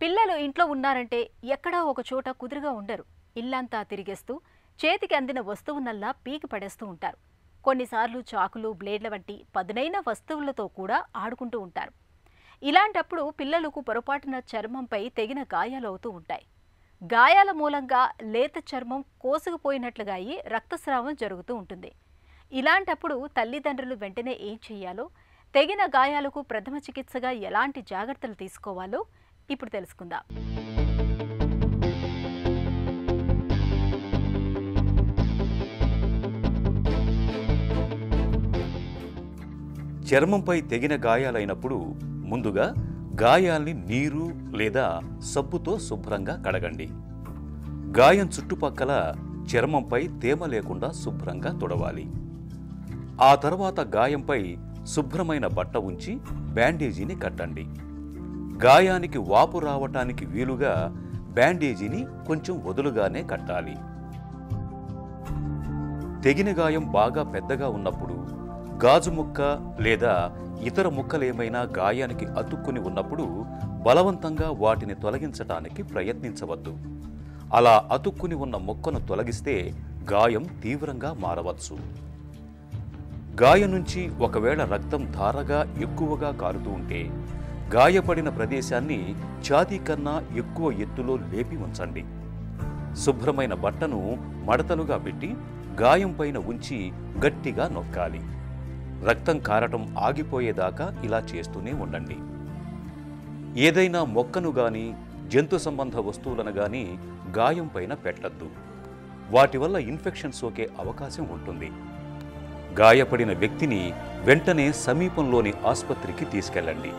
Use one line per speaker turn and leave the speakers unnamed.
పిల్లలు ఇంట్లో ఉన్నారంటే ఎక్కడా ఒక చోట కుదురుగా ఉండరు. ఇల్లంతా తిరిగేస్తూ చేతికి అందిన వస్తువునల్లా పీకి పడేస్తూ ఉంటారు. కొన్నిసార్లు చాకులు, బ్లేడ్ల వంటి పదునైన వస్తువులతో కూడా ఆడుకుంటూ ఉంటారు. ఇలాంటప్పుడు పిల్లలకు పొరపాటున చర్మంపై తెగిన గాయాలు అవుతూ ఉంటాయి. గాయాల మూలంగా లేత చర్మం కోసుకుపోయినట్లుగా అయి రక్తస్రావం జరుగుతూ ఉంటుంది. ఇలాంటప్పుడు తల్లిదండ్రులు వెంటనే ఏం చేయాలో, తెగిన గాయాలకు ప్రథమ చికిత్సగా ఎలాంటి జాగ్రత్తలు తీసుకోవాలో ఇప్పుడు తెలుసుకుందాం.
చర్మంపై తెగిన గాయాలైనప్పుడు ముందుగా గాయాల్ని నీరు లేదా సబ్బుతో శుభ్రంగా కడగండి. గాయం చుట్టుపక్కల చర్మంపై తేమ లేకుండా శుభ్రంగా తుడవాలి. ఆ తర్వాత గాయంపై శుభ్రమైన బట్ట ఉంచి బ్యాండేజీని కట్టండి. గాయానికి వాపు రావటానికి వీలుగా బ్యాండేజీని కొంచెం వదులుగానే కట్టాలి. తెగిన గాయం బాగా పెద్దగా ఉన్నప్పుడు, గాజు ముక్క లేదా ఇతర ముక్కలేమైనా గాయానికి అతుక్కుని ఉన్నప్పుడు బలవంతంగా వాటిని తొలగించటానికి ప్రయత్నించవద్దు. అలా అతుక్కుని ఉన్న ముక్కను తొలగిస్తే గాయం తీవ్రంగా మారవచ్చు. గాయం నుంచి ఒకవేళ రక్తం ధారగా ఎక్కువగా కారుతూ ఉంటే గాయపడిన ప్రదేశాన్ని ఛాతీ కన్నా ఎక్కువ ఎత్తులో లేపి ఉంచండి. శుభ్రమైన బట్టను మడతలుగా పెట్టి గాయం పైన ఉంచి గట్టిగా నొక్కాలి. రక్తం కారటం ఆగిపోయేదాకా ఇలా చేస్తూనే ఉండండి. ఏదైనా మొక్కను గాని, జంతు సంబంధ వస్తువులను గాని గాయం పైన పెట్టద్దు. వాటి వల్ల ఇన్ఫెక్షన్ సోకే అవకాశం ఉంటుంది. గాయపడిన వ్యక్తిని వెంటనే సమీపంలోని ఆసుపత్రికి తీసుకెళ్ళండి.